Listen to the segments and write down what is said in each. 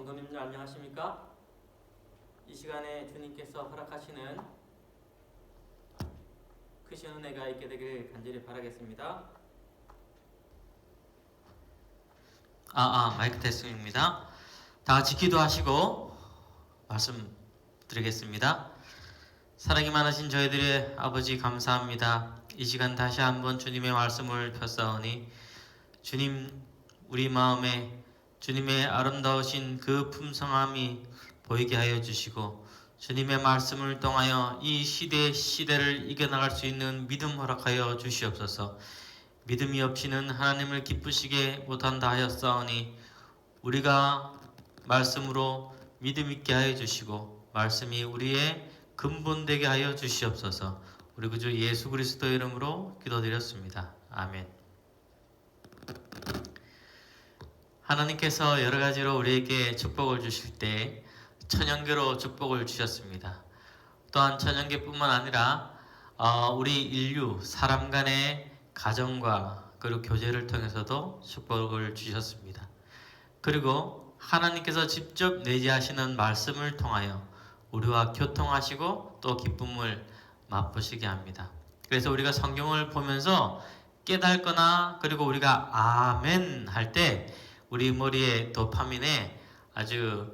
성도님들 안녕하십니까? 이 시간에 주님께서 허락하시는 크신 은혜가 있게 되길 간절히 바라겠습니다. 마이크 테스트입니다. 다 같이 기도하시고 말씀 드리겠습니다. 사랑이 많으신 저희들의 아버지 감사합니다. 이 시간 다시 한번 주님의 말씀을 펴싸우니 주님 우리 마음에 주님의 아름다우신 그 품성함이 보이게 하여 주시고 주님의 말씀을 통하여 이 시대를 이겨나갈 수 있는 믿음 허락하여 주시옵소서. 믿음이 없이는 하나님을 기쁘시게 못한다 하였사오니 우리가 말씀으로 믿음 있게 하여 주시고 말씀이 우리의 근본되게 하여 주시옵소서. 우리 구주 예수 그리스도 이름으로 기도드렸습니다. 아멘. 하나님께서 여러 가지로 우리에게 축복을 주실 때 천연계로 축복을 주셨습니다. 또한 천연계뿐만 아니라 우리 인류 사람 간의 가정과 그리고 교제를 통해서도 축복을 주셨습니다. 그리고 하나님께서 직접 내재하시는 말씀을 통하여 우리와 교통하시고 또 기쁨을 맛보시게 합니다. 그래서 우리가 성경을 보면서 깨닫거나 그리고 우리가 아멘 할 때 우리 머리에 도파민에 아주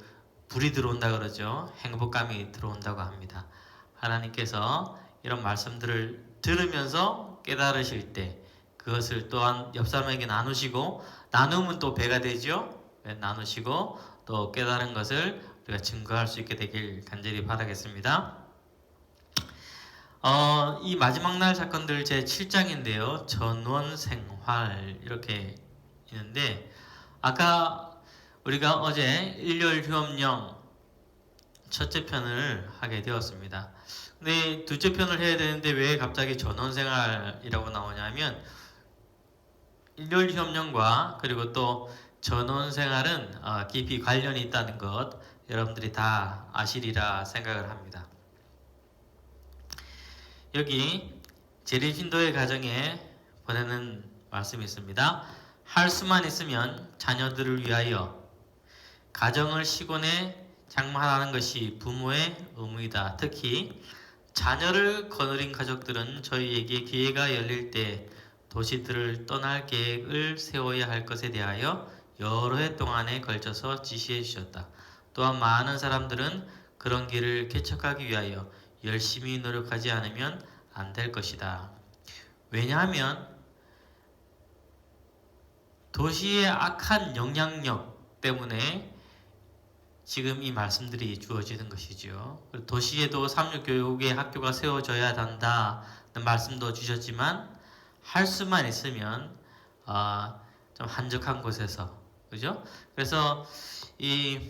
불이 들어온다 그러죠. 행복감이 들어온다고 합니다. 하나님께서 이런 말씀들을 들으면서 깨달으실 때 그것을 또한 옆 사람에게 나누시고 나누면 또 배가 되죠. 나누시고 또 깨달은 것을 우리가 증거할 수 있게 되길 간절히 바라겠습니다. 이 마지막 날 사건들 제 7장인데요. 전원생활 이렇게 있는데 아까 우리가 어제 일요일 휴업령 첫째 편을 하게 되었습니다. 근데 둘째 편을 해야 되는데 왜 갑자기 전원생활이라고 나오냐면 일요일 휴업령과 그리고 또 전원생활은 깊이 관련이 있다는 것 여러분들이 다 아시리라 생각을 합니다. 여기 재림신도의 가정에 보내는 말씀이 있습니다. 할 수만 있으면 자녀들을 위하여 가정을 시곤에 장만하는 것이 부모의 의무이다. 특히 자녀를 거느린 가족들은 저희에게 기회가 열릴 때 도시들을 떠날 계획을 세워야 할 것에 대하여 여러 해 동안에 걸쳐서 지시해 주셨다. 또한 많은 사람들은 그런 길을 개척하기 위하여 열심히 노력하지 않으면 안 될 것이다. 왜냐하면 도시의 악한 영향력 때문에 지금 이 말씀들이 주어지는 것이죠. 도시에도 삼육교육의 학교가 세워져야 한다는 말씀도 주셨지만 할 수만 있으면 좀 한적한 곳에서 그죠? 그래서 이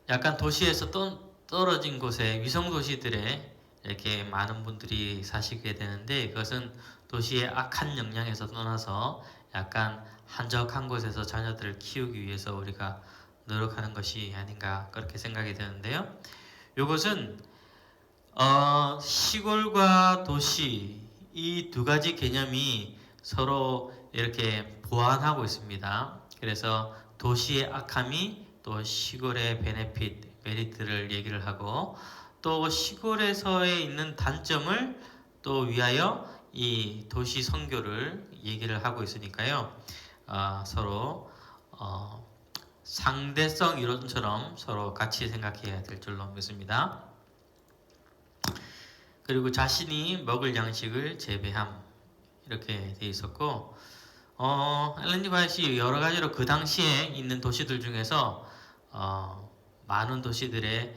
약간 도시에서 떨어진 곳에 위성 도시들에 이렇게 많은 분들이 사시게 되는데 그것은 도시의 악한 영향에서 떠나서 약간 한적한 곳에서 자녀들을 키우기 위해서 우리가 노력하는 것이 아닌가 그렇게 생각이 되는데요. 이것은 시골과 도시 이 두 가지 개념이 서로 이렇게 보완하고 있습니다. 그래서 도시의 악함이 또 시골의 메리트를 얘기를 하고 또 시골에서의 있는 단점을 또 위하여 이 도시 선교를 얘기를 하고 있으니까요. 서로 상대성 이론처럼 서로 같이 생각해야 될 줄로 믿습니다. 그리고 자신이 먹을 양식을 재배함 이렇게 돼 있었고 엘렌 G. 화이트이 여러 가지로 그 당시에 있는 도시들 중에서 많은 도시들의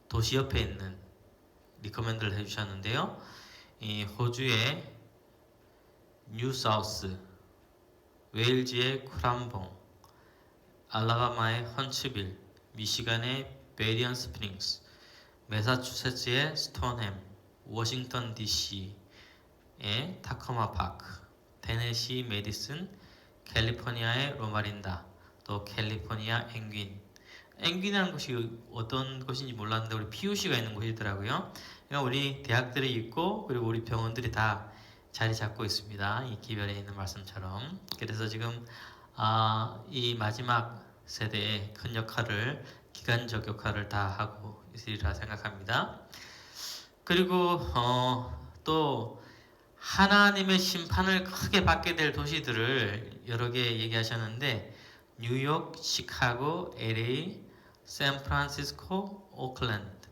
도시 옆에 있는 리커멘드를 해주셨는데요. 이 호주의 뉴사우스, 웨일즈의 크람봉, 알라바마의 헌츠빌, 미시간의 베리언 스프링스, 매사추세츠의 스톤햄, 워싱턴 DC의 타커마 파크, 테네시 메디슨, 캘리포니아의 로마린다, 또 캘리포니아 앵귄이라는 곳이 어떤 곳인지 몰랐는데 우리 PUC가 있는 곳이더라고요. 그러니까 우리 대학들이 있고 그리고 우리 병원들이 다 자리 잡고 있습니다. 이 기별에 있는 말씀처럼. 그래서 지금 이 마지막 세대의 큰 역할을, 기간적 역할을 다 하고 있으리라 생각합니다. 그리고 또 하나님의 심판을 크게 받게 될 도시들을 여러 개 얘기하셨는데, 뉴욕, 시카고, LA, 샌프란시스코, 오클랜드.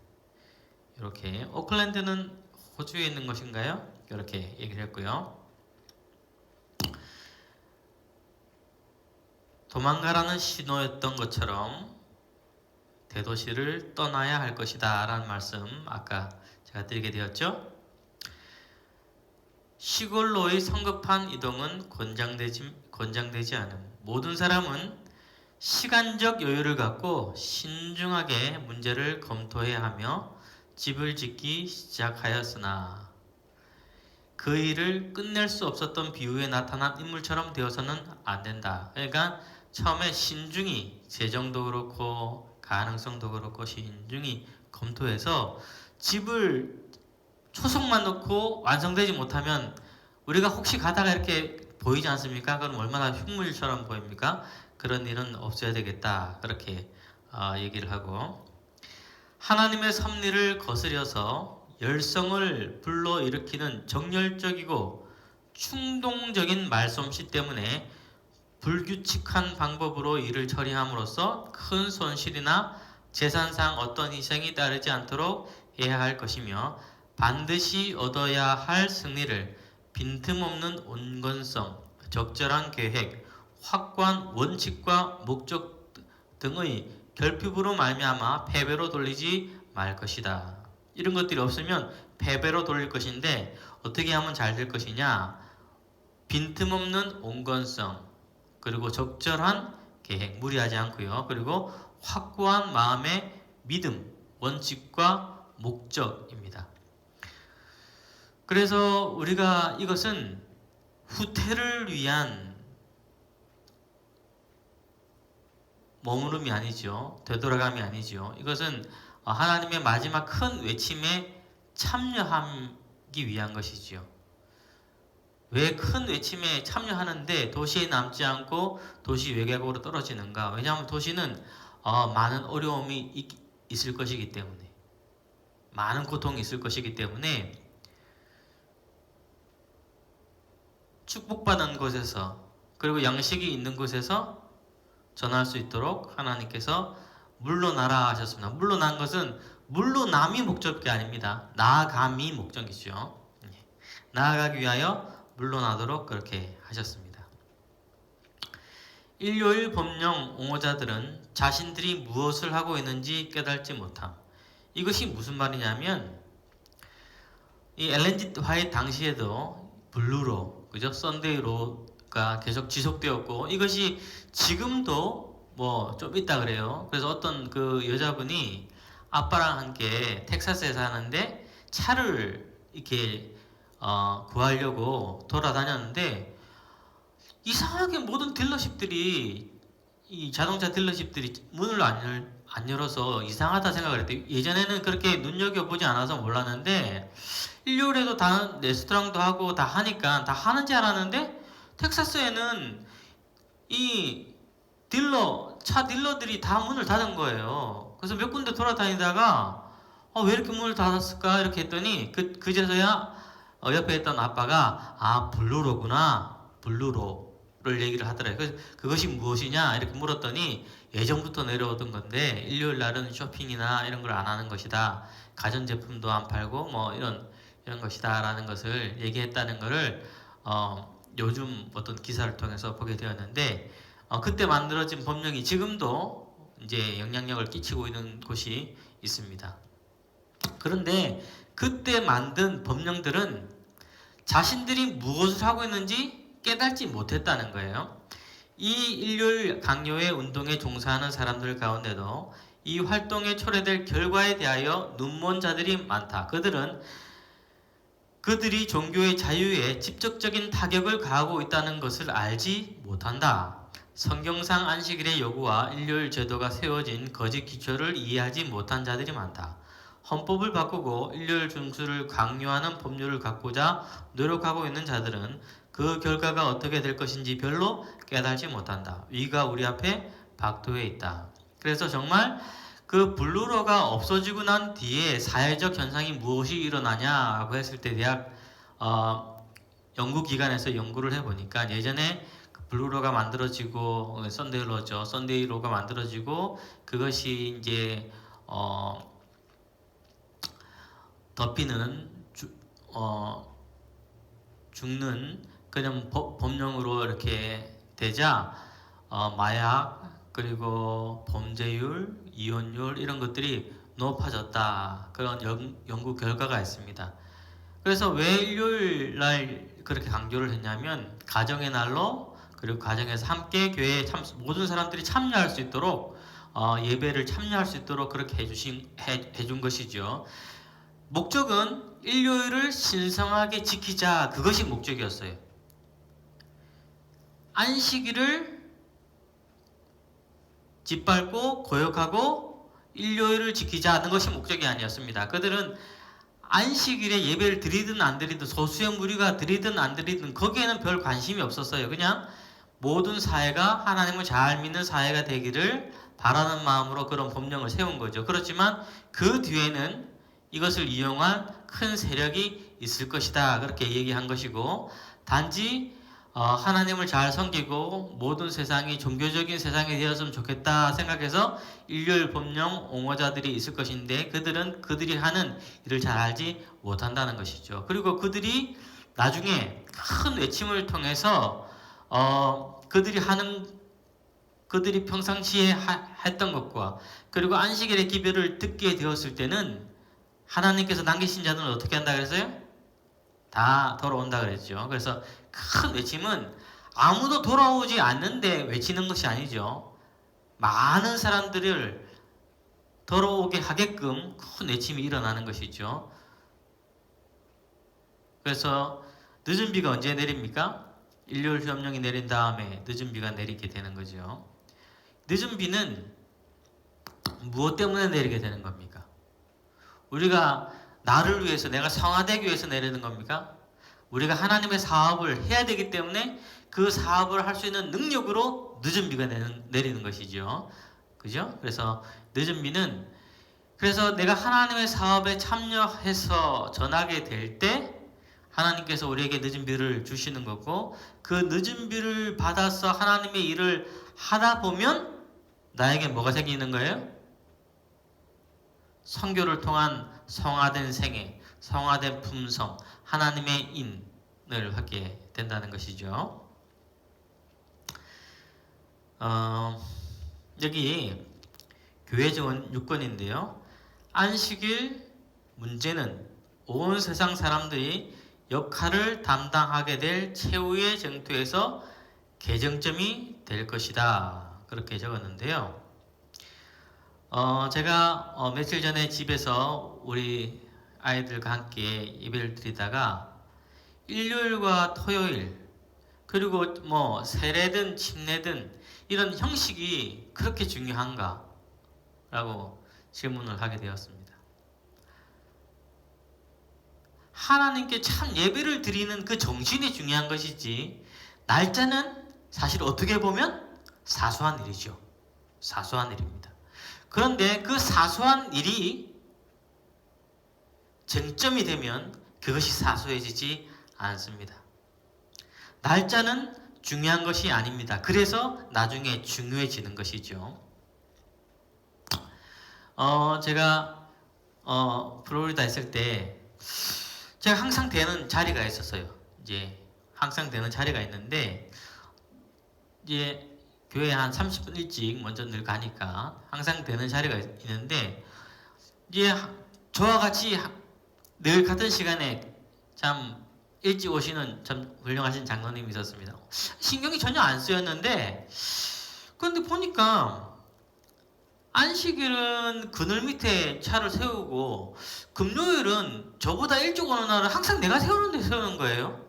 이렇게 오클랜드는 호주에 있는 것인가요? 이렇게 얘기를 했고요. 도망가라는 신호였던 것처럼 대도시를 떠나야 할 것이다 라는 말씀 아까 제가 드리게 되었죠. 시골로의 성급한 이동은 권장되지 않음. 모든 사람은 시간적 여유를 갖고 신중하게 문제를 검토해야 하며 집을 짓기 시작하였으나 그 일을 끝낼 수 없었던 비유에 나타난 인물처럼 되어서는 안 된다. 그러니까 처음에 신중히, 재정도 그렇고 가능성도 그렇고 신중히 검토해서 집을 초석만 놓고 완성되지 못하면 우리가 혹시 가다가 이렇게 보이지 않습니까? 그럼 얼마나 흉물처럼 보입니까? 그런 일은 없어야 되겠다. 그렇게 얘기를 하고, 하나님의 섭리를 거스려서 열성을 불러일으키는 정열적이고 충동적인 말솜씨 때문에 불규칙한 방법으로 일을 처리함으로써 큰 손실이나 재산상 어떤 희생이 따르지 않도록 해야 할 것이며, 반드시 얻어야 할 승리를 빈틈없는 온건성, 적절한 계획, 확고한 원칙과 목적 등의 결핍으로 말미암아 패배로 돌리지 말 것이다. 이런 것들이 없으면 패배로 돌릴 것인데, 어떻게 하면 잘 될 것이냐? 빈틈없는 온건성, 그리고 적절한 계획, 무리하지 않고요. 그리고 확고한 마음의 믿음, 원칙과 목적입니다. 그래서 우리가 이것은 후퇴를 위한 머무름이 아니죠. 되돌아감이 아니죠. 이것은 하나님의 마지막 큰 외침에 참여하기 위한 것이지요. 왜 큰 외침에 참여하는데 도시에 남지 않고 도시 외곽으로 떨어지는가? 왜냐하면 도시는 많은 어려움이 있을 것이기 때문에, 많은 고통이 있을 것이기 때문에 축복받은 곳에서, 그리고 양식이 있는 곳에서 전할 수 있도록 하나님께서 물러나라 하셨습니다. 물러난 것은 물러남이 목적이 아닙니다. 나아감이 목적이죠. 나아가기 위하여 물러나도록 그렇게 하셨습니다. 일요일 법령 옹호자들은 자신들이 무엇을 하고 있는지 깨닫지 못함. 이것이 무슨 말이냐면, 이 엘렌 G 화이트 당시에도 블루로, 그죠? 썬데이로가 계속 지속되었고, 이것이 지금도 뭐 좀 있다 그래요. 그래서 어떤 그 여자분이 아빠랑 함께 텍사스에 사는데 차를 이렇게 구하려고 돌아다녔는데, 이상하게 모든 딜러십들이, 이 자동차 딜러십들이 문을 안 열어서 이상하다 생각을 했대요. 예전에는 그렇게 눈여겨보지 않아서 몰랐는데, 일요일에도 다 레스토랑도 하고 다 하니까 다 하는지 알았는데, 텍사스에는 이 차 딜러들이 다 문을 닫은 거예요. 그래서 몇 군데 돌아다니다가 왜 이렇게 문을 닫았을까 이렇게 했더니 그제서야 옆에 있던 아빠가 블루로구나, 블루로를 얘기를 하더라고요. 그래서 그것이 무엇이냐 이렇게 물었더니, 예전부터 내려오던 건데 일요일 날은 쇼핑이나 이런 걸 안 하는 것이다, 가전제품도 안 팔고 뭐 이런 것이다 라는 것을 얘기했다는 것을 요즘 어떤 기사를 통해서 보게 되었는데, 그때 만들어진 법령이 지금도 이제 영향력을 끼치고 있는 곳이 있습니다. 그런데 그때 만든 법령들은 자신들이 무엇을 하고 있는지 깨닫지 못했다는 거예요. 이 일요일 강요의 운동에 종사하는 사람들 가운데도 이 활동에 초래될 결과에 대하여 눈먼 자들이 많다. 그들이 종교의 자유에 직접적인 타격을 가하고 있다는 것을 알지 못한다. 성경상 안식일의 요구와 일요일 제도가 세워진 거짓 기초를 이해하지 못한 자들이 많다. 헌법을 바꾸고 일요일 중수를 강요하는 법률을 갖고자 노력하고 있는 자들은 그 결과가 어떻게 될 것인지 별로 깨달지 못한다. 위가 우리 앞에 박도해 있다. 그래서 정말 그 블루로가 없어지고 난 뒤에 사회적 현상이 무엇이 일어나냐고 했을 때 대학 연구기관에서 연구를 해보니까 예전에 그 블루로가 만들어지고 썬데이로죠. 썬데이로가 만들어지고 그것이 이제 덮이는 죽는 그냥 법령으로 이렇게 되자 마약 그리고 범죄율, 이혼율 이런 것들이 높아졌다. 그런 연구 결과가 있습니다. 그래서 왜 일요일 날 그렇게 강조를 했냐면 가정의 날로 그리고 가정에서 함께 교회에 모든 사람들이 참여할 수 있도록 예배를 참여할 수 있도록 그렇게 해준 것이죠. 목적은 일요일을 신성하게 지키자 그것이 목적이었어요. 안식일을 짓밟고 고역하고 일요일을 지키자는 것이 목적이 아니었습니다. 그들은 안식일에 예배를 드리든 안 드리든 소수의 무리가 드리든 안 드리든 거기에는 별 관심이 없었어요. 그냥 모든 사회가 하나님을 잘 믿는 사회가 되기를 바라는 마음으로 그런 법령을 세운 거죠. 그렇지만 그 뒤에는 이것을 이용한 큰 세력이 있을 것이다. 그렇게 얘기한 것이고 단지 하나님을 잘 섬기고 모든 세상이 종교적인 세상이 되었으면 좋겠다 생각해서 일요일 법령 옹호자들이 있을 것인데 그들은 그들이 하는 일을 잘 알지 못한다는 것이죠. 그리고 그들이 나중에 큰 외침을 통해서 그들이 평상시에 했던 것과 그리고 안식일의 기별을 듣게 되었을 때는 하나님께서 남기신 자들은 어떻게 한다 그랬어요? 다 돌아온다 그랬죠. 그래서 큰 외침은 아무도 돌아오지 않는데 외치는 것이 아니죠. 많은 사람들을 돌아오게 하게끔 큰 외침이 일어나는 것이죠. 그래서 늦은 비가 언제 내립니까? 일요일 휴업령이 내린 다음에 늦은 비가 내리게 되는 거죠. 늦은 비는 무엇 때문에 내리게 되는 겁니까? 우리가 나를 위해서 내가 성화되기 위해서 내리는 겁니까? 우리가 하나님의 사업을 해야 되기 때문에 그 사업을 할 수 있는 능력으로 늦은 비가 내리는 것이죠. 그죠? 그래서 늦은 비는 그래서 내가 하나님의 사업에 참여해서 전하게 될 때 하나님께서 우리에게 늦은 비를 주시는 거고 그 늦은 비를 받아서 하나님의 일을 하다 보면 나에게 뭐가 생기는 거예요? 선교를 통한 성화된 생애, 성화된 품성, 하나님의 인을 하게 된다는 것이죠. 여기 교회 정원 6권인데요. 안식일 문제는 온 세상 사람들이 역할을 담당하게 될 최후의 정토에서 개정점이 될 것이다. 그렇게 적었는데요. 제가 며칠 전에 집에서 우리 아이들과 함께 예배를 드리다가 일요일과 토요일 그리고 뭐 세례든 침례든 이런 형식이 그렇게 중요한가? 라고 질문을 하게 되었습니다. 하나님께 참 예배를 드리는 그 정신이 중요한 것이지 날짜는 사실 어떻게 보면 사소한 일이죠. 사소한 일입니다. 그런데 그 사소한 일이 쟁점이 되면 그것이 사소해지지 않습니다. 날짜는 중요한 것이 아닙니다. 그래서 나중에 중요해지는 것이죠. 제가 플로리다 있을 때 제가 항상 되는 자리가 있었어요. 이제 항상 되는 자리가 있는데 이제 교회에 한 30분 일찍 먼저 늘 가니까 항상 되는 자리가 있는데 이제 저와 같이 늘 같은 시간에 참 일찍 오시는 참 훌륭하신 장로님이 있었습니다. 신경이 전혀 안 쓰였는데 그런데 보니까 안식일은 그늘 밑에 차를 세우고 금요일은 저보다 일찍 오는 날은 항상 내가 세우는 데 세우는 거예요.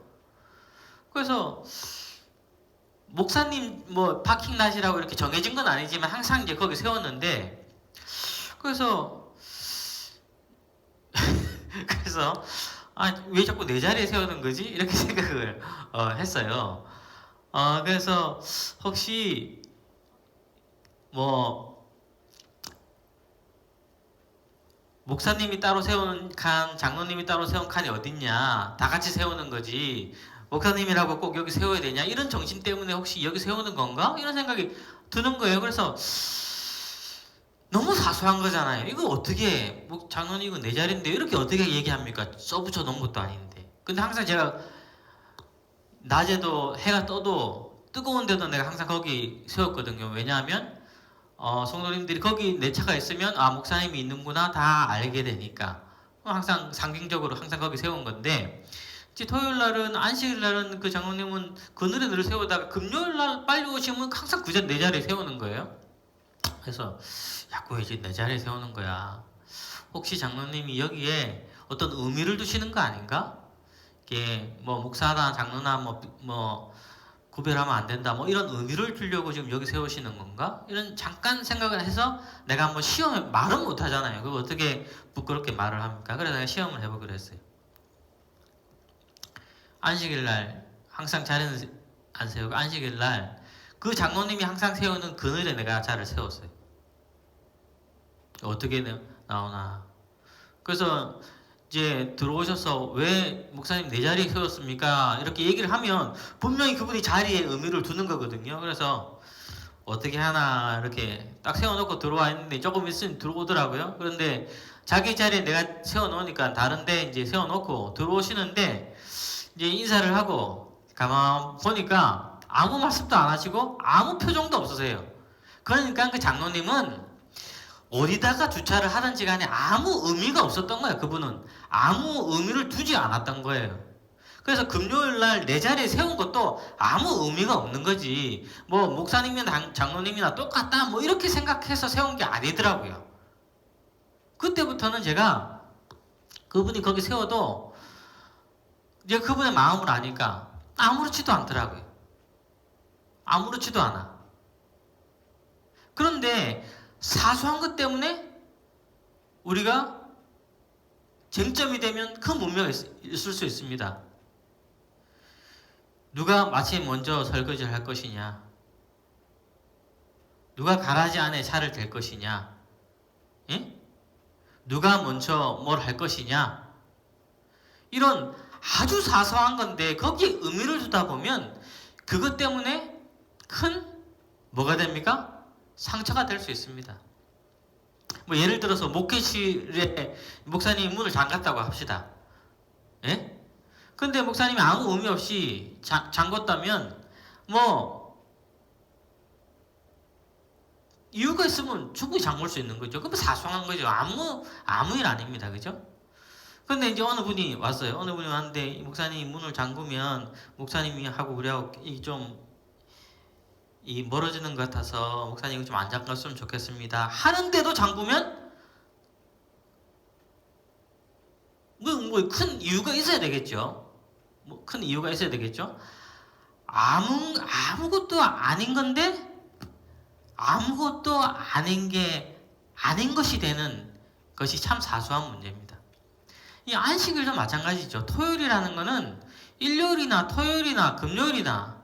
그래서 목사님 뭐 파킹 낫이라고 이렇게 정해진 건 아니지만 항상 이제 거기 세웠는데 그래서 그래서 왜 자꾸 내 자리에 세우는 거지? 이렇게 생각을 했어요. 그래서 혹시 뭐 목사님이 따로 세우는 칸, 장로님이 따로 세운 칸이 어딨냐? 다 같이 세우는 거지. 목사님이라고 꼭 여기 세워야 되냐? 이런 정신 때문에 혹시 여기 세우는 건가? 이런 생각이 드는 거예요. 그래서 너무 사소한 거잖아요. 이거 어떻게 장로님 이거 내 자리인데 이렇게 어떻게 얘기합니까? 써붙여 놓은 것도 아닌데. 근데 항상 제가 낮에도 해가 떠도 뜨거운데도 내가 항상 거기 세웠거든요. 왜냐하면 성도님들이 거기 내 차가 있으면 목사님이 있는구나 다 알게 되니까 항상 상징적으로 항상 거기 세운 건데, 이제 토요일 날은 안식일 날은 그 장로님은 그늘에 늘 세우다가 금요일 날 빨리 오시면 항상 그 내 자리에 세우는 거예요. 그래서 자꾸 이제 내 자리에 세우는 거야. 혹시 장로님이 여기에 어떤 의미를 두시는 거 아닌가? 이게 뭐 목사나 장로나 뭐 구별하면 안 된다. 뭐 이런 의미를 주려고 지금 여기 세우시는 건가? 이런 잠깐 생각을 해서 내가 한번 시험에 말은 못 하잖아요. 그거 어떻게 부끄럽게 말을 합니까? 그래서 내가 시험을 해보기로 했어요. 안식일 날 항상 자리는 안 세우고 안식일 날 그 장로님이 항상 세우는 그늘에 내가 자를 세웠어요. 어떻게 나오나. 그래서 이제 들어오셔서 왜 목사님 내 자리에 세웠습니까? 이렇게 얘기를 하면 분명히 그분이 자리에 의미를 두는 거거든요. 그래서 어떻게 하나 이렇게 딱 세워놓고 들어와 있는데 조금 있으면 들어오더라고요. 그런데 자기 자리에 내가 세워놓으니까 다른데 이제 세워놓고 들어오시는데 이제 인사를 하고 가만 보니까 아무 말씀도 안 하시고 아무 표정도 없으세요. 그러니까 그 장로님은 어디다가 주차를 하든지 간에 아무 의미가 없었던 거예요. 그분은 아무 의미를 두지 않았던 거예요. 그래서 금요일 날 내 자리에 세운 것도 아무 의미가 없는 거지. 뭐 목사님이나 장로님이나 똑같다 뭐 이렇게 생각해서 세운 게 아니더라고요. 그때부터는 제가 그분이 거기 세워도 이제 그분의 마음을 아니까 아무렇지도 않더라고요. 아무렇지도 않아. 그런데 사소한 것 때문에 우리가 쟁점이 되면 큰 문제가 있을 수 있습니다. 누가 마침 먼저 설거지를 할 것이냐? 누가 가라지 안에 차를 댈 것이냐? 예? 누가 먼저 뭘 할 것이냐? 이런 아주 사소한 건데 거기에 의미를 두다 보면 그것 때문에 큰 뭐가 됩니까? 상처가 될 수 있습니다. 뭐 예를 들어서 목회실에 목사님이 문을 잠갔다고 합시다. 예? 근데 목사님이 아무 의미 없이 잠궜다면 뭐 이유가 있으면 충분히 잠글 수 있는 거죠. 그건 사소한 거죠. 아무 일 아닙니다. 그죠? 근데 이제 어느 분이 왔어요. 어느 분이 왔는데 목사님이 문을 잠그면 목사님이 하고 그래요. 이 멀어지는 것 같아서 목사님 좀 안 잠갔으면 좋겠습니다. 하는데도 잠그면 뭐 큰 이유가 있어야 되겠죠. 뭐 큰 이유가 있어야 되겠죠. 아무것도 아닌 건데 아무것도 아닌 것이 되는 것이 참 사소한 문제입니다. 이 안식일도 마찬가지죠. 토요일이라는 거는 일요일이나 토요일이나 금요일이나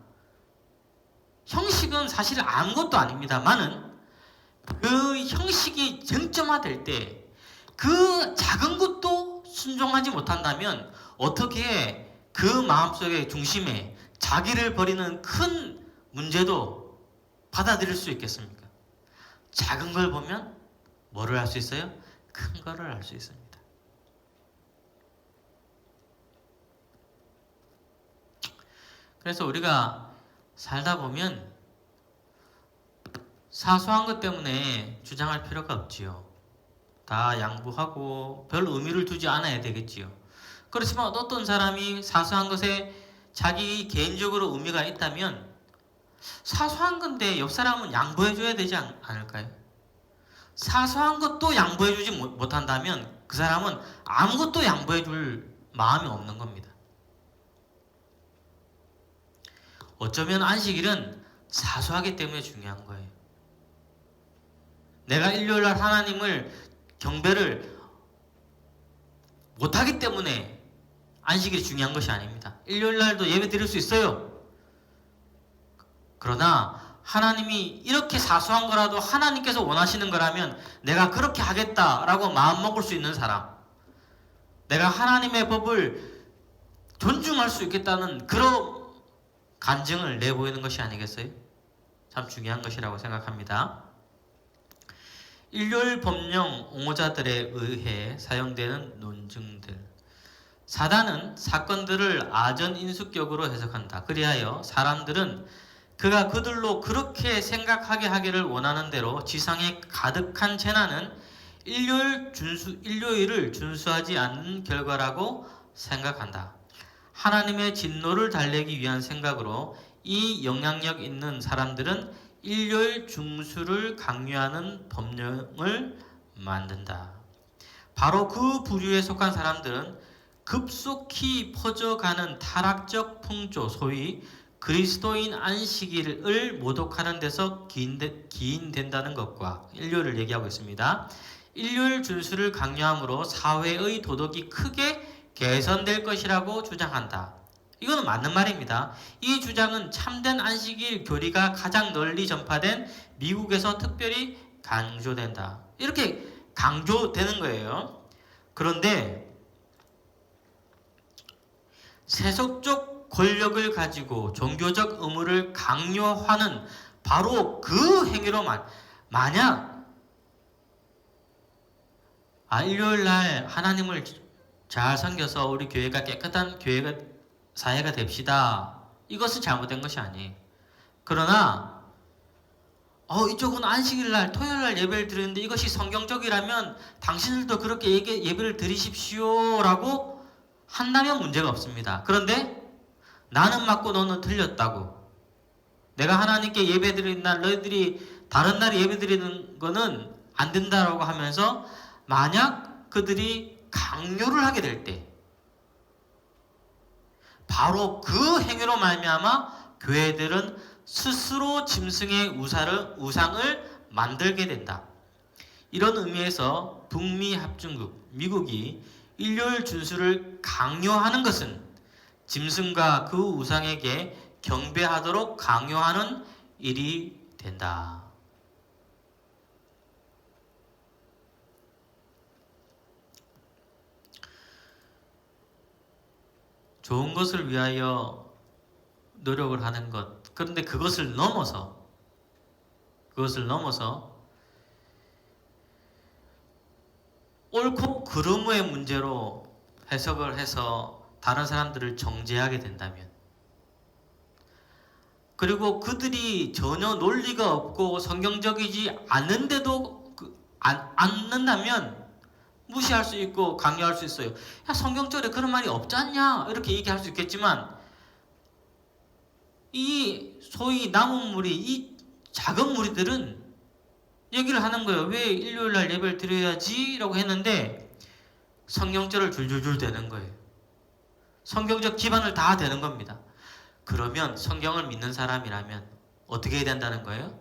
형식은 사실 아무것도 아닙니다만은 그 형식이 쟁점화될 때 그 작은 것도 순종하지 못한다면 어떻게 그 마음속의 중심에 자기를 버리는 큰 문제도 받아들일 수 있겠습니까? 작은 걸 보면 뭐를 알 수 있어요? 큰 거를 알 수 있습니다. 그래서 우리가 살다 보면 사소한 것 때문에 주장할 필요가 없지요. 다 양보하고 별 의미를 두지 않아야 되겠지요. 그렇지만 어떤 사람이 사소한 것에 자기 개인적으로 의미가 있다면 사소한 건데 옆 사람은 양보해줘야 되지 않을까요? 사소한 것도 양보해주지 못한다면 그 사람은 아무것도 양보해줄 마음이 없는 겁니다. 어쩌면 안식일은 사소하기 때문에 중요한 거예요. 내가 일요일날 하나님을 경배를 못하기 때문에 안식일이 중요한 것이 아닙니다. 일요일 날도 예배 드릴 수 있어요. 그러나 하나님이 이렇게 사소한 거라도 하나님께서 원하시는 거라면 내가 그렇게 하겠다라고 마음먹을 수 있는 사람, 내가 하나님의 법을 존중할 수 있겠다는 그런 간증을 내보이는 것이 아니겠어요? 참 중요한 것이라고 생각합니다. 일요일 법령 옹호자들에 의해 사용되는 논증들. 사단은 사건들을 아전인수격으로 해석한다. 그리하여 사람들은 그가 그들로 그렇게 생각하게 하기를 원하는 대로 지상에 가득한 재난은 일요일을 준수하지 않는 결과라고 생각한다. 하나님의 진노를 달래기 위한 생각으로 이 영향력 있는 사람들은 일요일 중수를 강요하는 법령을 만든다. 바로 그 부류에 속한 사람들은 급속히 퍼져가는 타락적 풍조, 소위 그리스도인 안식일을 모독하는 데서 기인된다는 것과 일요일을 얘기하고 있습니다. 일요일 준수를 강요함으로 사회의 도덕이 크게 개선될 것이라고 주장한다. 이거는 맞는 말입니다. 이 주장은 참된 안식일 교리가 가장 널리 전파된 미국에서 특별히 강조된다. 이렇게 강조되는 거예요. 그런데 세속적 권력을 가지고 종교적 의무를 강요하는 바로 그 행위로만 만약 일요일 날 하나님을 잘 섬겨서 우리 교회가 깨끗한 사회가 됩시다. 이것은 잘못된 것이 아니에요. 그러나 이쪽은 안식일 날 토요일 날 예배를 드리는데 이것이 성경적이라면 당신들도 그렇게 예배를 드리십시오 라고 한다면 문제가 없습니다. 그런데 나는 맞고 너는 틀렸다고, 내가 하나님께 예배 드리는 날 너희들이 다른 날에 예배 드리는 거는 안 된다라고 하면서 만약 그들이 강요를 하게 될 때 바로 그 행위로 말미암아 교회들은 스스로 짐승의 우상을 만들게 된다. 이런 의미에서 북미 합중국 미국이 일요일 준수를 강요하는 것은 짐승과 그 우상에게 경배하도록 강요하는 일이 된다. 좋은 것을 위하여 노력을 하는 것. 그런데 그것을 넘어서 옳고 그름의 문제로 해석을 해서 다른 사람들을 정죄하게 된다면, 그리고 그들이 전혀 논리가 없고 성경적이지 않는데도 않는다면 무시할 수 있고 강요할 수 있어요. 야, 성경절에 그런 말이 없지 않냐? 이렇게 얘기할 수 있겠지만 이 소위 남은 무리, 이 작은 무리들은 얘기를 하는 거예요. 왜 일요일 날 예배를 드려야지? 라고 했는데 성경절을 줄줄줄 대는 거예요. 성경적 기반을 다 대는 겁니다. 그러면 성경을 믿는 사람이라면 어떻게 해야 된다는 거예요?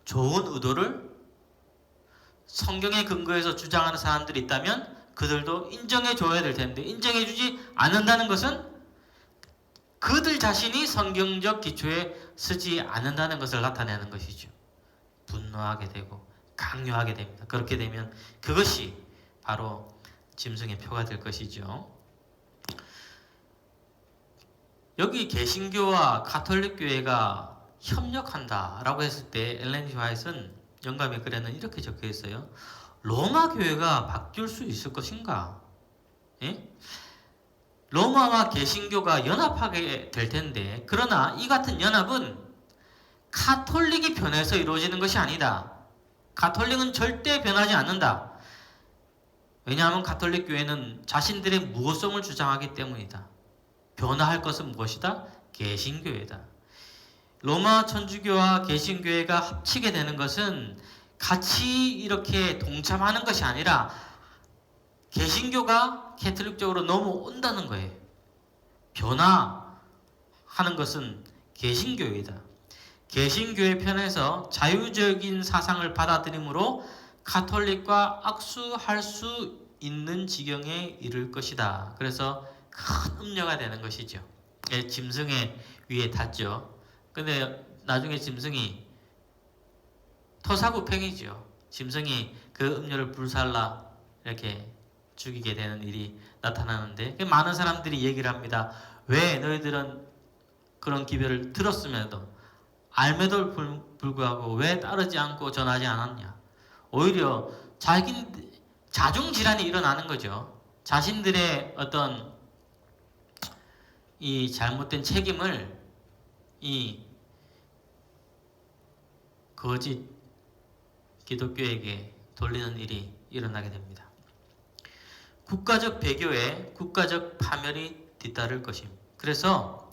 좋은 의도를 성경에 근거해서 주장하는 사람들이 있다면 그들도 인정해 줘야 될 텐데 인정해 주지 않는다는 것은 그들 자신이 성경적 기초에 쓰지 않는다는 것을 나타내는 것이죠. 분노하게 되고 강요하게 됩니다. 그렇게 되면 그것이 바로 짐승의 표가 될 것이죠. 여기 개신교와 가톨릭 교회가 협력한다라고 했을 때 엘렌 G. 화이트는 영감의 글에는 이렇게 적혀 있어요. 로마 교회가 바뀔 수 있을 것인가? 예? 로마와 개신교가 연합하게 될 텐데, 그러나 이 같은 연합은 가톨릭이 변해서 이루어지는 것이 아니다. 가톨릭은 절대 변하지 않는다. 왜냐하면 가톨릭 교회는 자신들의 무호성을 주장하기 때문이다. 변화할 것은 무엇이다? 개신교회다. 로마 천주교와 개신교회가 합치게 되는 것은 같이 이렇게 동참하는 것이 아니라 개신교가 캐톨릭적으로 넘어온다는 거예요. 변화하는 것은 개신교회이다. 개신교회 편에서 자유적인 사상을 받아들이므로 가톨릭과 악수할 수 있는 지경에 이를 것이다. 그래서 큰 음녀가 되는 것이죠. 예, 짐승의 위에 닿죠. 근데 나중에 짐승이 토사구팽이죠. 짐승이 그 음료를 불살라 이렇게 죽이게 되는 일이 나타나는데 많은 사람들이 얘기를 합니다. 왜 너희들은 그런 기별을 들었음에도 알매도 불구하고 왜 따르지 않고 전하지 않았냐? 오히려 자중질환이 일어나는 거죠. 자신들의 어떤 이 잘못된 책임을 이 거짓 기독교에게 돌리는 일이 일어나게 됩니다. 국가적 배교에 국가적 파멸이 뒤따를 것입니다. 그래서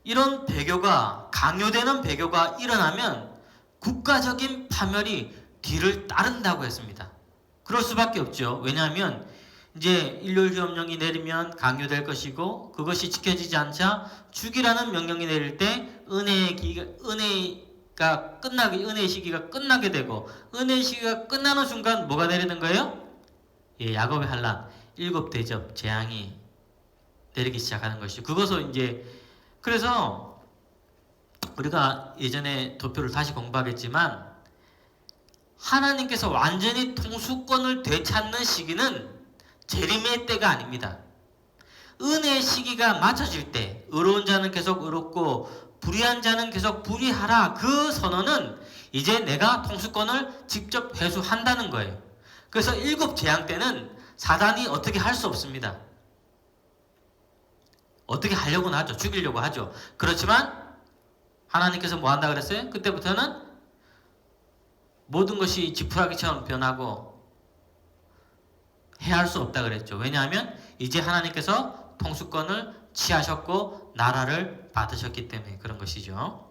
이런 배교가 강요되는 배교가 일어나면 국가적인 파멸이 뒤를 따른다고 했습니다. 그럴 수밖에 없죠. 왜냐하면 이제 일요일휴업령이 내리면 강요될 것이고 그것이 지켜지지 않자 죽이라는 명령이 내릴 때 은혜의 시기가 끝나게 되고 은혜의 시기가 끝나는 순간 뭐가 내리는 거예요? 예, 야곱의 환란, 7대접 재앙이 내리기 시작하는 것이죠. 그것을 이제 그래서 우리가 예전에 도표를 다시 공부하겠지만 하나님께서 완전히 통수권을 되찾는 시기는 재림의 때가 아닙니다. 은혜의 시기가 맞춰질 때 의로운 자는 계속 의롭고 불의한 자는 계속 불의하라. 그 선언은 이제 내가 통수권을 직접 회수한다는 거예요. 그래서 7재앙 때는 사단이 어떻게 할 수 없습니다. 어떻게 하려고는 하죠. 죽이려고 하죠. 그렇지만 하나님께서 뭐 한다 그랬어요? 그때부터는 모든 것이 지푸라기처럼 변하고 해할 수 없다 그랬죠. 왜냐하면 이제 하나님께서 통수권을 취하셨고 나라를 받으셨기 때문에 그런 것이죠.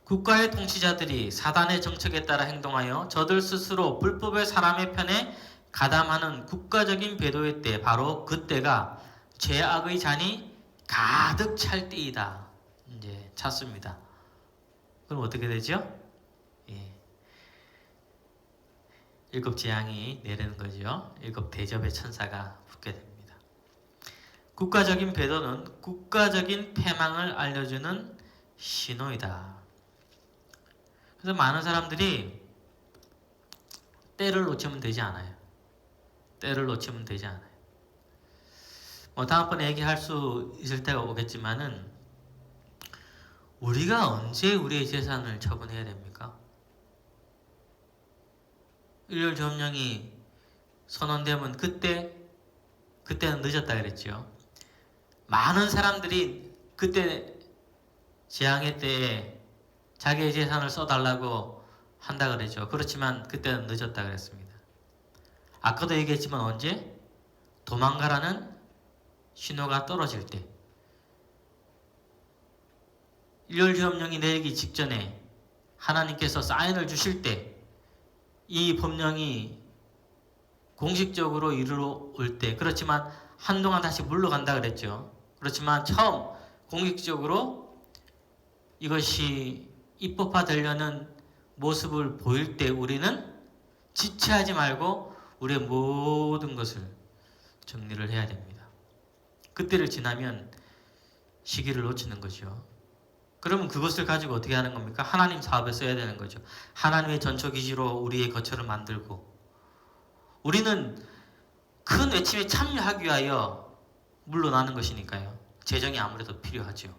국가의 통치자들이 사단의 정책에 따라 행동하여 저들 스스로 불법의 사람의 편에 가담하는 국가적인 배도의 때, 바로 그때가 죄악의 잔이 가득 찰 때이다. 이제 찼습니다. 그럼 어떻게 되죠? 예. 7재앙이 내리는 거죠. 7대접의 천사가 붙게 됩니다. 국가적인 배도는 국가적인 패망을 알려주는 신호이다. 그래서 많은 사람들이 때를 놓치면 되지 않아요. 때를 놓치면 되지 않아요. 다음번에 얘기할 수 있을 때가 오겠지만은 우리가 언제 우리의 재산을 처분해야 됩니까? 일요일휴업령이 선언되면 그때는 늦었다 그랬죠. 많은 사람들이 그때 재앙의 때에 자기의 재산을 써달라고 한다 그랬죠. 그렇지만 그때는 늦었다 그랬습니다. 아까도 얘기했지만 언제? 도망가라는 신호가 떨어질 때, 일요일휴업령이 내리기 직전에 하나님께서 사인을 주실 때, 이 법령이 공식적으로 이르러올 때, 그렇지만 한동안 다시 물러간다 그랬죠. 그렇지만 처음 공식적으로 이것이 입법화되려는 모습을 보일 때 우리는 지체하지 말고 우리의 모든 것을 정리를 해야 됩니다. 그때를 지나면 시기를 놓치는 거죠. 그러면 그것을 가지고 어떻게 하는 겁니까? 하나님 사업에 써야 되는 거죠. 하나님의 전초기지로 우리의 거처를 만들고, 우리는 큰 외침에 참여하기 위하여 물러나는 것이니까요. 재정이 아무래도 필요하죠.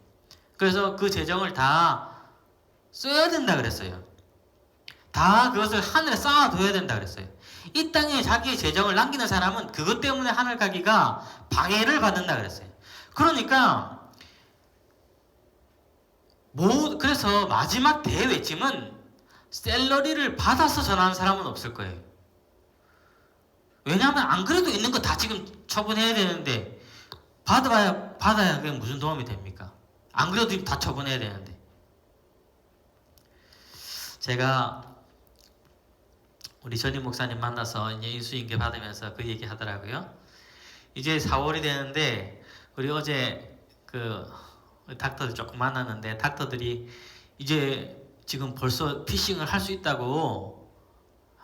그래서 그 재정을 다 써야 된다 그랬어요. 다 그것을 하늘에 쌓아둬야 된다 그랬어요. 이 땅에 자기의 재정을 남기는 사람은 그것 때문에 하늘 가기가 방해를 받는다 그랬어요. 그러니까 그래서 마지막 대외침은 샐러리를 받아서 전하는 사람은 없을 거예요. 왜냐하면 안 그래도 있는 거 다 지금 처분해야 되는데 받아야 그게 무슨 도움이 됩니까? 안 그래도 지금 다 처분해야 되는데. 제가 우리 전임 목사님 만나서 이제 인수인계 받으면서 그 얘기 하더라고요. 이제 4월이 되는데 우리 어제 그 닥터들 조금 만났는데 닥터들이 이제 지금 벌써 피싱을 할 수 있다고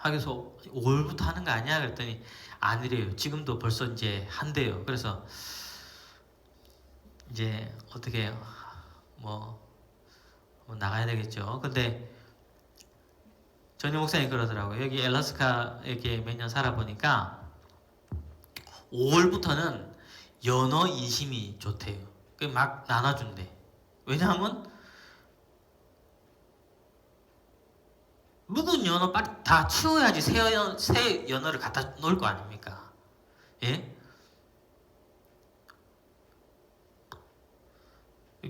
하기서 5월부터 하는 거 아니야? 그랬더니 아니래요. 지금도 벌써 이제 한대요. 그래서 이제 어떻게 뭐 나가야 되겠죠. 근데 전임 목사님 그러더라고요. 여기 엘라스카 이렇게 몇 년 살아보니까 5월부터는 연어 인심이 좋대요. 막 나눠준대. 왜냐하면 묵은 연어 빨리 다 치워야지 새 연어를 갖다 놓을 거 아닙니까? 예?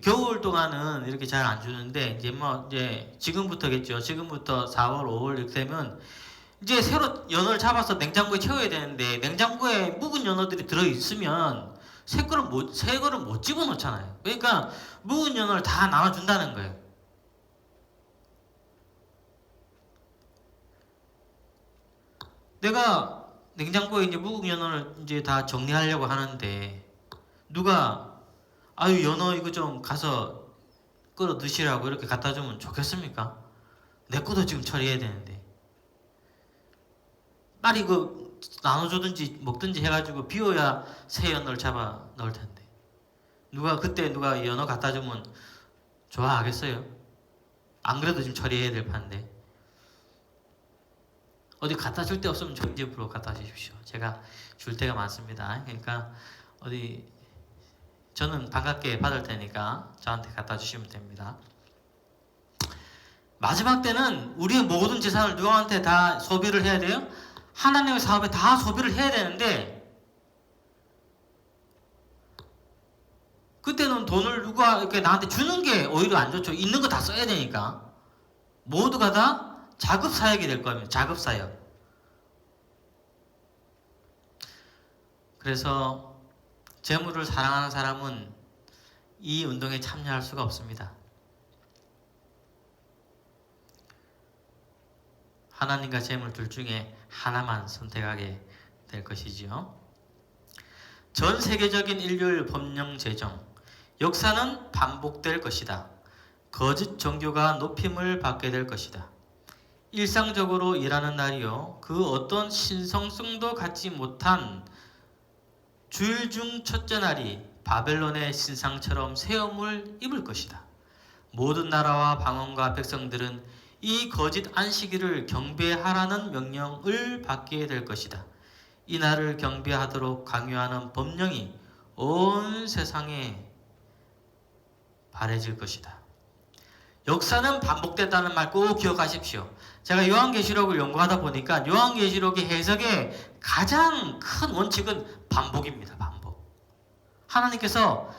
겨울 동안은 이렇게 잘 안 주는데 이제 지금부터겠죠. 지금부터 4월, 5월 이렇게 되면 이제 새로 연어를 잡아서 냉장고에 채워야 되는데 냉장고에 묵은 연어들이 들어 있으면 새 거를 못 집어넣잖아요. 그러니까 묵은 연어를 다 나눠준다는 거예요. 내가 냉장고에 이제 묵은 연어를 이제 다 정리하려고 하는데 누가 아유 연어 이거 좀 가서 끌어 드시라고 이렇게 갖다 주면 좋겠습니까? 내 것도 지금 처리해야 되는데 빨리 그 나눠주든지 먹든지 해가지고 비워야 새 연어를 잡아 넣을 텐데 그때 누가 연어 갖다 주면 좋아하겠어요? 안 그래도 지금 처리해야 될 판데 어디 갖다 줄 데 없으면 저희 집으로 갖다 주십시오. 제가 줄 데가 많습니다. 그러니까 어디 저는 반갑게 받을 테니까 저한테 갖다 주시면 됩니다. 마지막 때는 우리의 모든 재산을 누구한테 다 소비를 해야 돼요? 하나님의 사업에 다 소비를 해야 되는데 그때는 돈을 누가 이렇게 나한테 주는 게 오히려 안 좋죠. 있는 거 다 써야 되니까 모두가 다 자급사역이 될 겁니다. 자급사역. 그래서 재물을 사랑하는 사람은 이 운동에 참여할 수가 없습니다. 하나님과 재물 둘 중에 하나만 선택하게 될 것이지요. 전 세계적인 인류의 법령 제정, 역사는 반복될 것이다. 거짓 종교가 높임을 받게 될 것이다. 일상적으로 일하는 날이요 그 어떤 신성성도 갖지 못한 주일 중 첫째 날이 바벨론의 신상처럼 새엄을 입을 것이다. 모든 나라와 방언과 백성들은 이 거짓 안식일을 경배하라는 명령을 받게 될 것이다. 이 날을 경배하도록 강요하는 법령이 온 세상에 바래질 것이다. 역사는 반복됐다는 말 꼭 기억하십시오. 제가 요한계시록을 연구하다 보니까 요한계시록의 해석의 가장 큰 원칙은 반복입니다. 반복. 하나님께서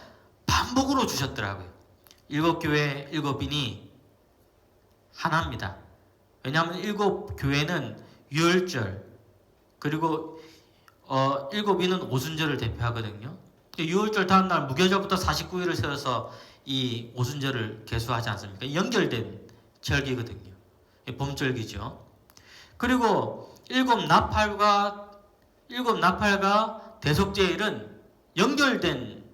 반복으로 주셨더라고요. 7교회 7인이 하나입니다. 왜냐하면 7교회는 유월절 그리고 7인은 오순절을 대표하거든요. 유월절 다음날 무교절부터 49일을 세워서 이 오순절을 계수하지 않습니까? 연결된 절기거든요. 봄절기죠. 그리고 일곱 나팔과 대속제일은 연결된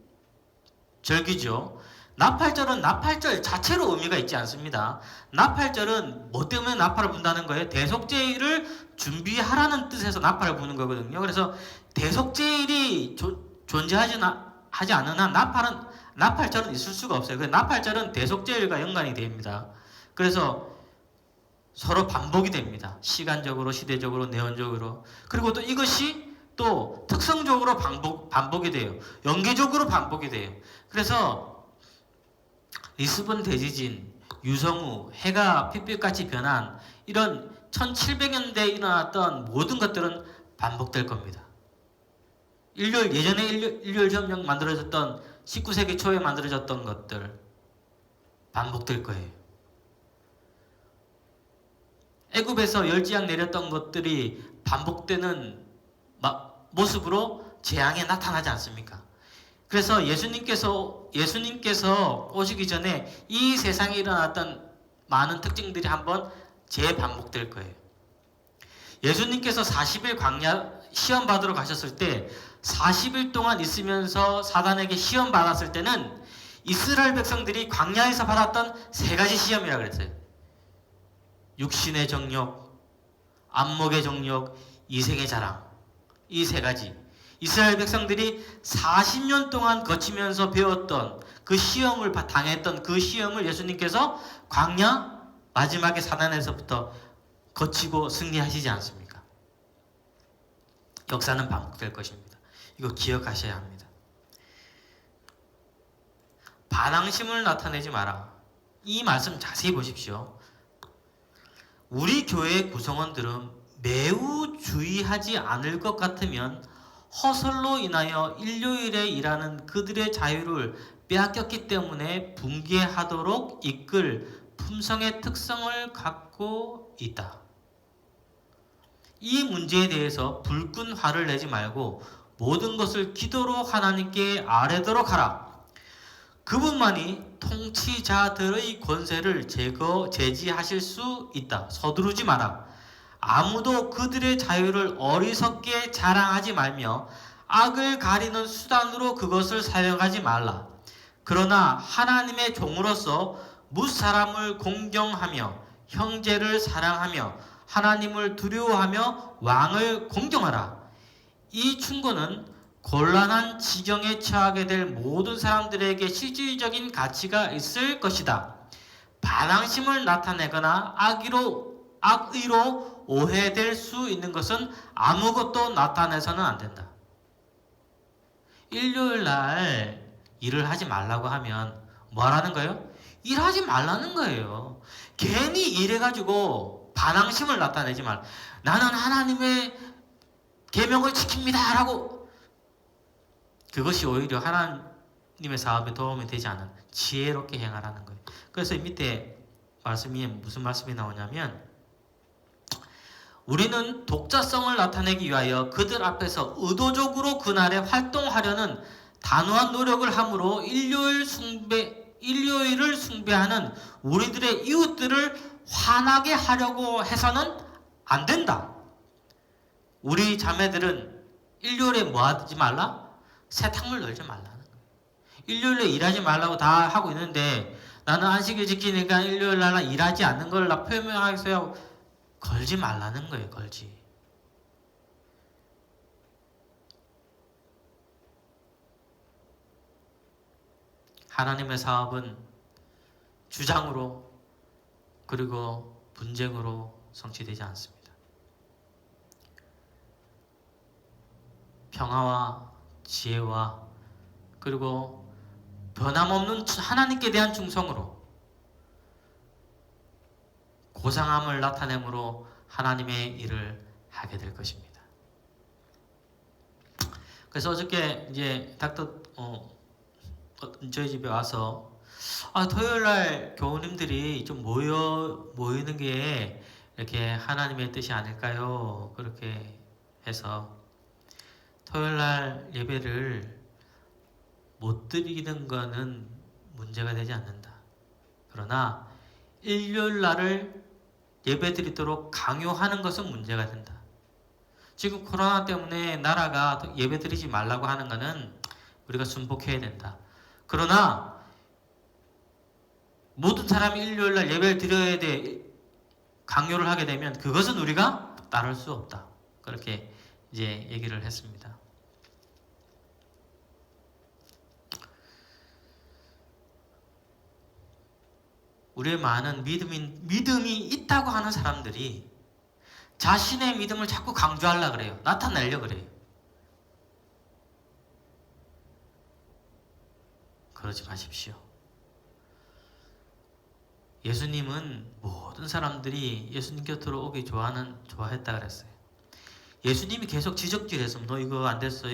절기죠. 나팔절은 나팔절 자체로 의미가 있지 않습니다. 나팔절은 뭐 때문에 나팔을 분다는 거예요? 대속제일을 준비하라는 뜻에서 나팔을 부는 거거든요. 그래서 대속제일이 존재하지 않은 한 나팔절은 있을 수가 없어요. 나팔절은 대속제일과 연관이 됩니다. 그래서 서로 반복이 됩니다. 시간적으로, 시대적으로, 내원적으로. 그리고 또 이것이 또 특성적으로 반복이 돼요. 연계적으로 반복이 돼요. 그래서 리스본 대지진, 유성우, 해가 핏빛같이 변한 이런 1700년대에 일어났던 모든 것들은 반복될 겁니다. 예전에 일요일협력 만들어졌던 19세기 초에 만들어졌던 것들 반복될 거예요. 애굽에서 열지양 내렸던 것들이 반복되는 모습으로 재앙에 나타나지 않습니까? 그래서 예수님께서 오시기 전에 이 세상에 일어났던 많은 특징들이 한번 재반복될 거예요. 예수님께서 40일 광야 시험 받으러 가셨을 때 40일 동안 있으면서 사단에게 시험 받았을 때는 이스라엘 백성들이 광야에서 받았던 세 가지 시험이라고 그랬어요. 육신의 정욕, 안목의 정력, 이생의 자랑. 이 세 가지. 이스라엘 백성들이 40년 동안 거치면서 배웠던 그 시험을 당했던 그 시험을 예수님께서 광야 마지막에 사단에서부터 거치고 승리하시지 않습니까? 역사는 반복될 것입니다. 이거 기억하셔야 합니다. 반항심을 나타내지 마라. 이 말씀 자세히 보십시오. 우리 교회 구성원들은 매우 주의하지 않을 것 같으면 허설로 인하여 일요일에 일하는 그들의 자유를 빼앗겼기 때문에 붕괴하도록 이끌 품성의 특성을 갖고 있다. 이 문제에 대해서 불끈 화를 내지 말고 모든 것을 기도로 하나님께 아뢰도록 하라. 그분만이 통치자들의 권세를 제지하실 수 있다. 서두르지 마라. 아무도 그들의 자유를 어리석게 자랑하지 말며 악을 가리는 수단으로 그것을 사용하지 말라. 그러나 하나님의 종으로서 무사람을 공경하며 형제를 사랑하며 하나님을 두려워하며 왕을 공경하라. 이 충고는 곤란한 지경에 처하게 될 모든 사람들에게 실질적인 가치가 있을 것이다. 반항심을 나타내거나 악의로 오해될 수 있는 것은 아무것도 나타내서는 안 된다. 일요일 날 일을 하지 말라고 하면 뭐라는 거예요? 일하지 말라는 거예요. 괜히 일해가지고 반항심을 나타내지 말. 나는 하나님의 계명을 지킵니다 라고. 그것이 오히려 하나님의 사업에 도움이 되지 않은 지혜롭게 행하라는 거예요. 그래서 밑에 말씀이 무슨 말씀이 나오냐면, 우리는 독자성을 나타내기 위하여 그들 앞에서 의도적으로 그날에 활동하려는 단호한 노력을 함으로 일요일을 숭배하는 우리들의 이웃들을 화나게 하려고 해서는 안 된다. 우리 자매들은 일요일에 뭐 하지 말라? 세탁물 널지 말라는 거예요. 일요일에 일하지 말라고 다 하고 있는데 나는 안식일 지키니까 일요일 날 일하지 않는 걸 나 표명하겠어요. 걸지 말라는 거예요. 걸지. 하나님의 사업은 주장으로 그리고 분쟁으로 성취되지 않습니다. 평화와 지혜와 그리고 변함없는 하나님께 대한 충성으로 고상함을 나타내므로 하나님의 일을 하게 될 것입니다. 그래서 어저께 이제 저희 집에 와서 토요일날 교우님들이 좀 모이는 게 이렇게 하나님의 뜻이 아닐까요? 그렇게 해서 토요일날 예배를 못 드리는 거는 문제가 되지 않는다. 그러나 일요일날을 예배 드리도록 강요하는 것은 문제가 된다. 지금 코로나 때문에 나라가 예배 드리지 말라고 하는 것은 우리가 순복해야 된다. 그러나 모든 사람이 일요일날 예배를 드려야 돼 강요를 하게 되면 그것은 우리가 따를 수 없다. 그렇게 이제 얘기를 했습니다. 우리의 많은 믿음이 있다고 하는 사람들이 자신의 믿음을 자꾸 강조하려고 그래요. 나타내려고 그래요. 그러지 마십시오. 예수님은 모든 사람들이 예수님 곁으로 오기 좋아했다 그랬어요. 예수님이 계속 지적질해서 너 이거 안 됐어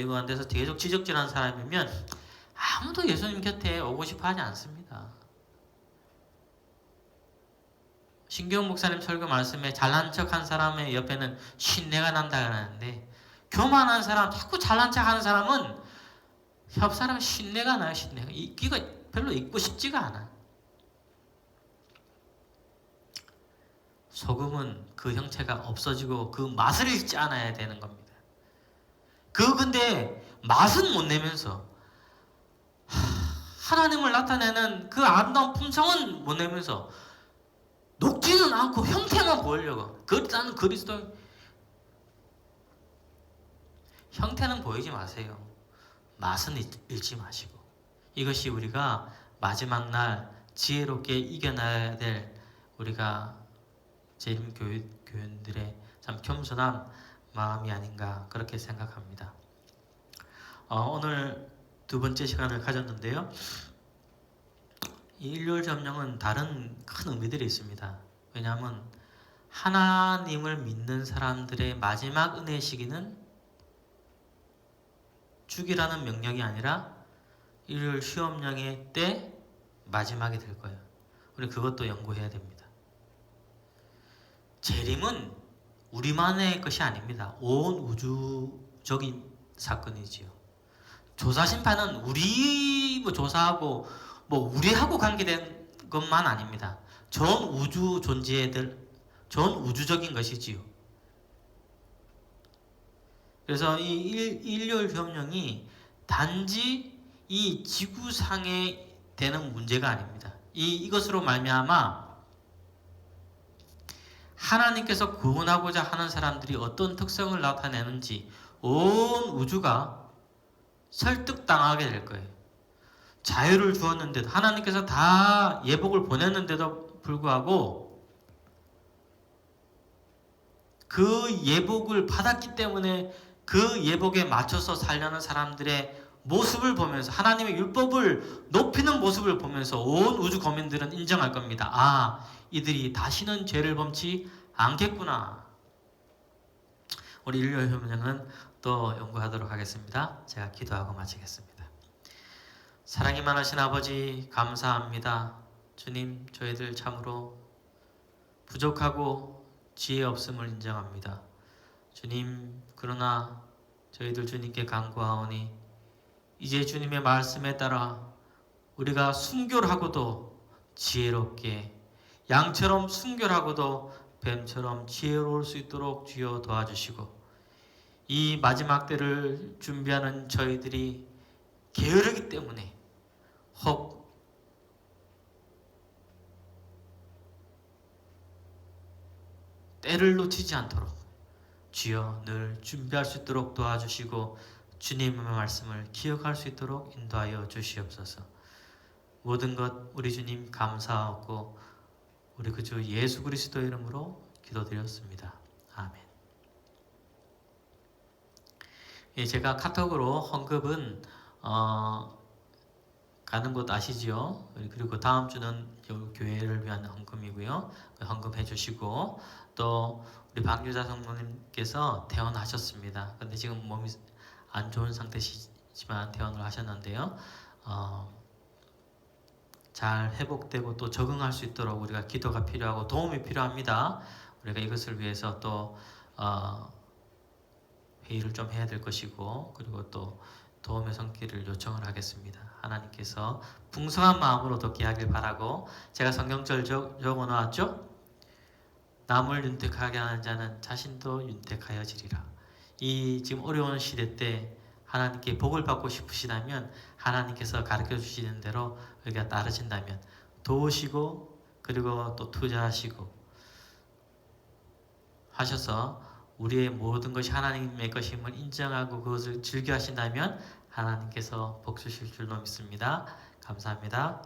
계속 지적질하는 사람이면 아무도 예수님 곁에 오고 싶어 하지 않습니다. 신경훈 목사님 설교 말씀에 잘난 척한 사람의 옆에는 신내가 난다 그러는데, 교만한 사람, 자꾸 잘난 척하는 사람은 옆 사람은 신내가 나요. 신내가 있기가 별로 있고 싶지가 않아. 소금은 그 형체가 없어지고 그 맛을 잃지 않아야 되는 겁니다. 근데 맛은 못 내면서 하나님을 나타내는 그 아름다운 품성은 못 내면서 녹지는 않고 형태만 보이려고. 나는 그리스도 형태는 보이지 마세요. 맛은 잃지 마시고. 이것이 우리가 마지막 날 지혜롭게 이겨나야 될 우리가 재림 교인들의 참 겸손한 마음이 아닌가 그렇게 생각합니다. 오늘 두 번째 시간을 가졌는데요. 이 일요일 점령은 다른 큰 의미들이 있습니다. 왜냐하면 하나님을 믿는 사람들의 마지막 은혜의 시기는 죽이라는 명령이 아니라 일요일 시험령의 때 마지막이 될 거예요. 우리 그것도 연구해야 됩니다. 재림은 우리만의 것이 아닙니다. 온 우주적인 사건이지요. 조사심판은 우리 조사하고 우리하고 관계된 것만 아닙니다. 전 우주 존재들, 전 우주적인 것이지요. 그래서 이 일요일 점령이 단지 이 지구상에 되는 문제가 아닙니다. 이것으로 말미암아 하나님께서 구원하고자 하는 사람들이 어떤 특성을 나타내는지 온 우주가 설득당하게 될 거예요. 자유를 주었는데도 하나님께서 다 예복을 보냈는데도 불구하고 그 예복을 받았기 때문에 그 예복에 맞춰서 살려는 사람들의 모습을 보면서 하나님의 율법을 높이는 모습을 보면서 온 우주 거민들은 인정할 겁니다. 이들이 다시는 죄를 범치 않겠구나. 우리 일요일 협령은 또 연구하도록 하겠습니다. 제가 기도하고 마치겠습니다. 사랑이 많으신 아버지 감사합니다. 주님, 저희들 참으로 부족하고 지혜 없음을 인정합니다. 주님, 그러나 저희들 주님께 간구하오니 이제 주님의 말씀에 따라 우리가 순결하고도 지혜롭게, 양처럼 순결하고도 뱀처럼 지혜로울 수 있도록 주여 도와주시고, 이 마지막 때를 준비하는 저희들이 게으르기 때문에 혹 때를 놓치지 않도록 주여 늘 준비할 수 있도록 도와주시고 주님의 말씀을 기억할 수 있도록 인도하여 주시옵소서. 모든 것 우리 주님 감사하고 우리 구주 예수 그리스도 이름으로 기도드렸습니다. 아멘. 제가 카톡으로 헌금은 가는 곳 아시죠? 그리고 다음 주는 교회를 위한 헌금이고요. 헌금해 주시고, 또 우리 박유자 성모님께서 퇴원하셨습니다. 근데 지금 몸이 안 좋은 상태시지만 퇴원을 하셨는데요. 잘 회복되고 또 적응할 수 있도록 우리가 기도가 필요하고 도움이 필요합니다. 우리가 이것을 위해서 또 회의를 좀 해야 될 것이고, 그리고 또 도움의 손길을 요청을 하겠습니다. 하나님께서 풍성한 마음으로 돕게 하길 바라고, 제가 성경절 적어 놓았죠? 남을 윤택하게 하는 자는 자신도 윤택하여지리라. 이 지금 어려운 시대 때 하나님께 복을 받고 싶으시다면, 하나님께서 가르쳐 주시는 대로 우리가 따르신다면 도우시고 그리고 또 투자하시고 하셔서 우리의 모든 것이 하나님의 것임을 인정하고 그것을 즐겨 하신다면 하나님께서 복 주실 줄로 믿습니다. 감사합니다.